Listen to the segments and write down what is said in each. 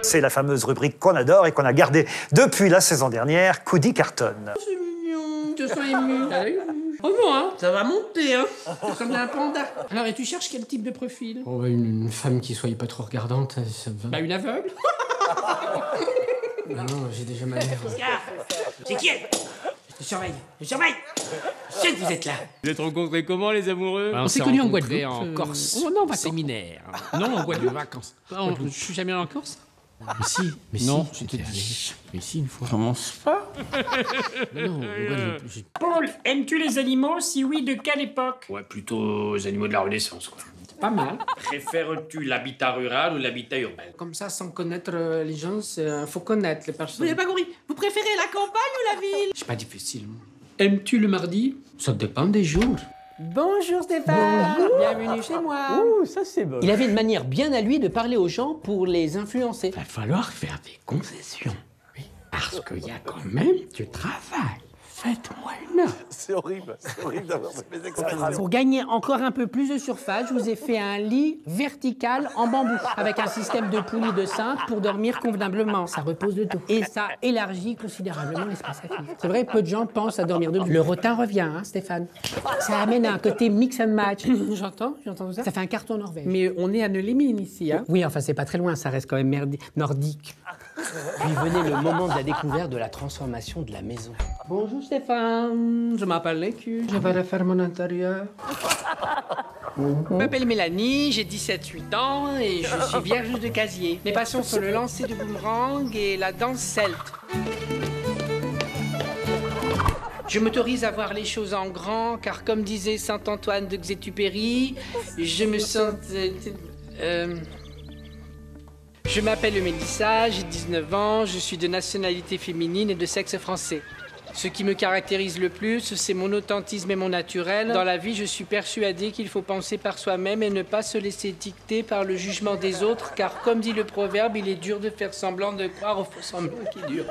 C'est la fameuse rubrique qu'on adore et qu'on a gardée depuis la saison dernière, Coody cartonne. C'est mignon, tu te sens ému. Oh bon, hein, ça va monter, hein. Comme un panda. Alors, et tu cherches quel type de profil? Oh, une femme qui soit pas trop regardante, ça va. Bah, une aveugle. Bah non, j'ai déjà ma mère. C'est qui elle? Je surveille, je surveille. Je sais que vous êtes là. Vous êtes rencontrés comment, les amoureux? On s'est connus en rencontrés Guadeloupe. en Corse. Oh non, vacances. Séminaire. Non, en Guadeloupe. Vacances. Je suis jamais allé en Corse. Mais Non, si, j'étais allé. Mais si, une fois. Commence pas. Mais non, en Guadeloupe, j'ai... Paul, aimes-tu les animaux? Si oui, de quelle époque? Ouais, plutôt les animaux de la Renaissance, quoi. Pas mal. Préfères-tu l'habitat rural ou l'habitat urbain? Comme ça, sans connaître les gens, faut connaître les Vous personnes. n'avez pas compris? Vous préférez la campagne ou la ville? C'est pas difficile. Aimes-tu le mardi? Ça dépend des jours. Bonjour Stéphane. Bienvenue chez moi. Ouh, ça c'est bon. Il avait une manière bien à lui de parler aux gens pour les influencer. Va falloir faire des concessions. Oui. Parce qu'il y a quand même du travail. Faites-moi une offre. C'est horrible d'avoir ces expressions. Pour gagner encore un peu plus de surface, je vous ai fait un lit vertical en bambou avec un système de poulies de cintre pour dormir convenablement. Ça repose le dos. Et ça élargit considérablement l'espace à vivre. C'est vrai, peu de gens pensent à dormir debout. Le rotin revient, hein, Stéphane. Ça amène à un côté mix and match. J'entends ça. Ça fait un carton Norvège. Mais on est à Neulémine ici, hein. Oui, enfin, c'est pas très loin, ça reste quand même nordique. Puis venait le moment de la découverte de la transformation de la maison. Bonjour Stéphane, je m'appelle Lécu. Je vais refaire mon intérieur. Je m'appelle Mélanie, j'ai 17-8 ans et je suis vierge de casier. Mes passions sont le lancer de boomerang et la danse celte. Je m'autorise à voir les choses en grand car comme disait saint Antoine d'Exupéry, je me sens... Je m'appelle Mélissa, j'ai 19 ans, je suis de nationalité féminine et de sexe français. Ce qui me caractérise le plus, c'est mon authentisme et mon naturel. Dans la vie, je suis persuadée qu'il faut penser par soi-même et ne pas se laisser dicter par le jugement des autres, car comme dit le proverbe, il est dur de faire semblant de croire au faux semblant qui dure.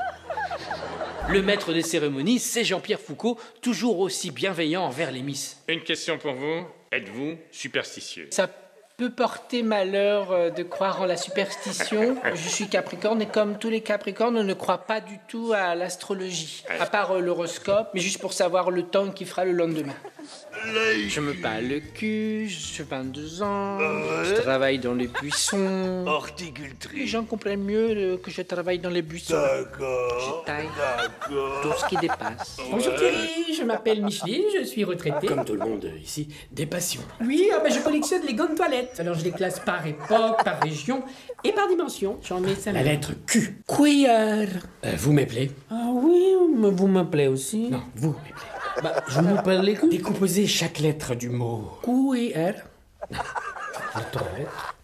Le maître des cérémonies, c'est Jean-Pierre Foucault, toujours aussi bienveillant envers les miss. Une question pour vous. Êtes-vous superstitieux? Ça peut porter malheur de croire en la superstition. Je suis Capricorne et comme tous les Capricornes, on ne croit pas du tout à l'astrologie. À part l'horoscope, mais juste pour savoir le temps qu'il fera le lendemain. Je me peins le cul, j'ai 22 ans, je travaille dans les buissons. Horticultrice. Les gens comprennent mieux que je travaille dans les buissons. D'accord. Je taille tout ce qui dépasse. Bonjour Thierry, je m'appelle Micheline, je suis retraitée. Comme tout le monde ici, des passions. Oui, je collectionne les gants de toilette. Alors je les classe par époque, par région et par dimension. J'en mets 5. La lettre Q. Queer. Vous m'appelez? Ah oui, mais vous m'appelez aussi. Non, vous m'appelez. Je m'appelle les coups. Décomposez chaque lettre du mot. Queer. Votre lettre.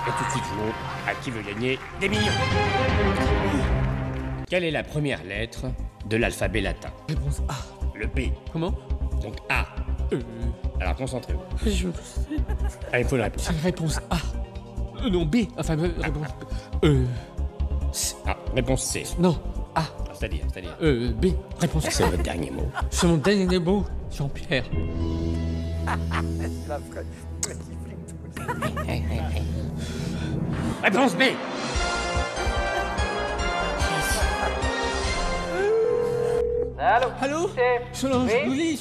Et tout de suite, je montre à qui veut gagner des millions. Quelle est la première lettre de l'alphabet latin? Réponse A. Le B. Comment? Donc A. Alors concentrez-vous. Je... Allez, il faut la réponse. C'est réponse A. Non, B. Enfin, réponse... Ah, réponse C. Non, A. C'est-à-dire B. Réponse C'est votre dernier mot. C'est mon dernier mot, Jean-Pierre. Réponse B. Allô? Solange, oui,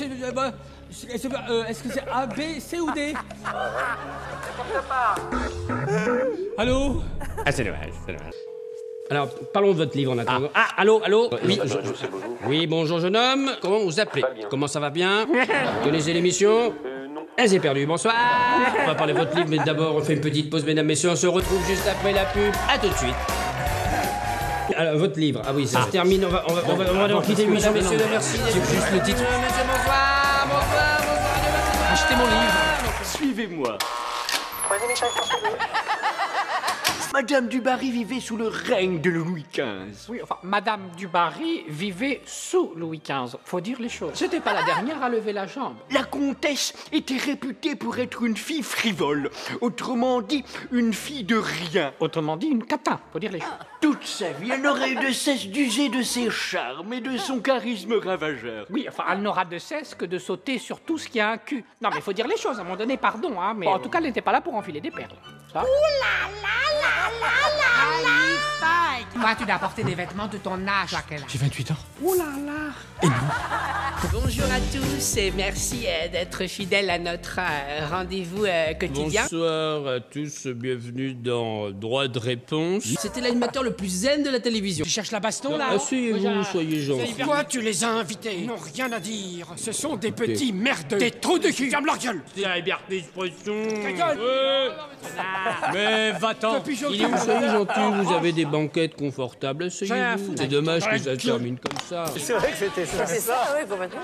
est-ce que c'est A, B, C ou D? Allô? Ah, c'est dommage, c'est dommage. Alors, parlons de votre livre en attendant. Ah, allô? Oui, oui, bonjour jeune homme. Comment vous appelez? Comment ça va bien? Vous connaissez l'émission? Non. Ah, j'ai perdu, bonsoir. On va parler de votre livre, mais d'abord, on fait une petite pause, mesdames, messieurs. On se retrouve juste après la pub. À tout de suite. Alors, votre livre. Ah oui, ça se termine. On va quitter l'émission, messieurs. Merci. C'est juste le titre. Monsieur, bonsoir. Achetez mon livre. Suivez-moi. Madame du Barry vivait sous le règne de Louis XV. Oui, enfin, Madame du Barry vivait sous Louis XV. Faut dire les choses. C'était pas la dernière à lever la jambe. La comtesse était réputée pour être une fille frivole. Autrement dit, une fille de rien. Autrement dit, une cata. Faut dire les choses. Toute sa vie, elle n'aurait eu de cesse d'user de ses charmes et de son charisme ravageur. Oui, enfin, elle n'aura de cesse que de sauter sur tout ce qui a un cul. Non, mais faut dire les choses, à un moment donné, pardon, hein, mais en tout cas, elle n'était pas là pour enfiler des perles. Ça. Toi, tu dois porter des vêtements de ton âge, Jacqueline. J'ai 28 ans. Oh là là. Bonjour à tous et merci d'être fidèles à notre rendez-vous quotidien. Bonsoir à tous, bienvenue dans Droit de réponse. C'était l'animateur le plus zen de la télévision. Tu cherches la baston, là? Asseyez-vous, soyez gentils. Pourquoi tu les as invités? Ils n'ont rien à dire. Ce sont des petits merdeux. Des trous de cul. Ferme leur gueule. C'est la liberté d'expression. gueule. Mais va-t'en. Il est où, soyez gentil, vous avez des banquettes confortables, asseyez-vous. C'est dommage que ça se termine comme ça. C'est vrai que c'était ça. C'est ça, oui, complètement.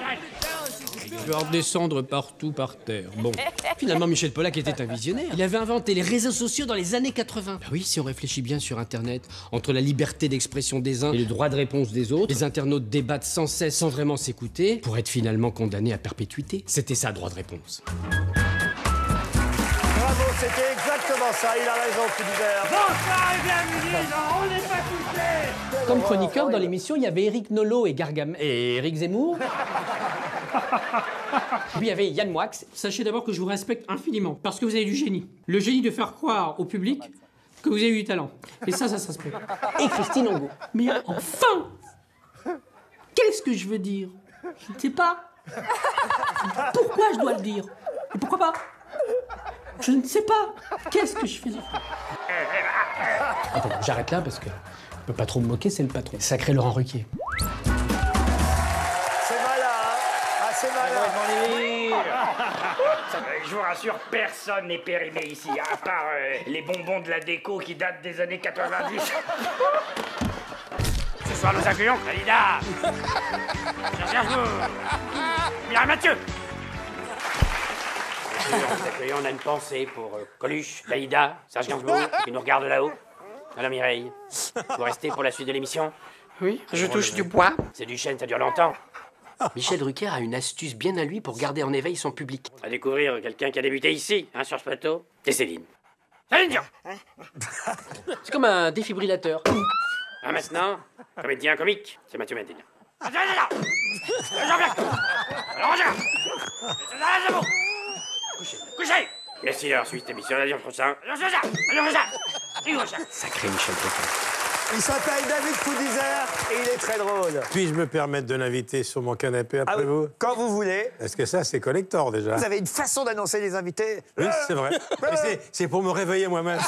Je vais redescendre partout par terre. Bon. Finalement, Michel Pollack était un visionnaire. Il avait inventé les réseaux sociaux dans les années 80. Bah oui, si on réfléchit bien sur Internet, entre la liberté d'expression des uns et le droit de réponse des autres, les internautes débattent sans cesse, sans vraiment s'écouter, pour être finalement condamnés à perpétuité. C'était ça, droit de réponse. Bravo, c'était exactement ça. Il a raison, Philibert. Bonsoir et bienvenue dans On n'est pas couché. Comme chroniqueur dans l'émission, il y avait Éric Nolot et Gargamel. Et Éric Zemmour. Puis il y avait Yann Moix. Sachez d'abord que je vous respecte infiniment, parce que vous avez du génie. Le génie de faire croire au public que vous avez du talent. Et ça se peut. Et Christine Angot. Mais enfin! Qu'est-ce que je veux dire? Je ne sais pas. Pourquoi je dois le dire? Et pourquoi pas? Je ne sais pas. Qu'est-ce que je fais là? Attends, j'arrête là parce que je peux pas trop me moquer, c'est le patron. Sacré Laurent Ruquier. C'est malin, hein? Ah, c'est malin. Je vous rassure, personne n'est périmé ici, à part les bonbons de la déco qui datent des années 90. Ce soir, nous accueillons Dalida, Serge Gainsbourg, Mireille Mathieu. Nous accueillons, on a une pensée pour Coluche, Dalida, Serge Gainsbourg, qui nous regarde là-haut. Alors Mireille, vous restez pour la suite de l'émission? Oui, je touche du bois. C'est du chêne, ça dure longtemps. Michel Drucker a une astuce bien à lui pour garder en éveil son public. À découvrir quelqu'un qui a débuté ici, hein, sur ce plateau, c'est Céline. Céline Dion. C'est comme un défibrillateur. Ah, maintenant, comédien comique, c'est Mathieu Madine. Jean-Pierre. Alors, regarde. C'est bon. Couchez. Merci d'avoir suivi cette émission. À dimanche prochain. Sacré Michel Drucker. Il s'appelle David Coudizère et il est très drôle. Puis-je me permettre de l'inviter sur mon canapé après vous? Quand vous voulez. Est-ce que ça, c'est collector déjà? Vous avez une façon d'annoncer les invités. Oui, c'est vrai. Mais c'est pour me réveiller moi-même.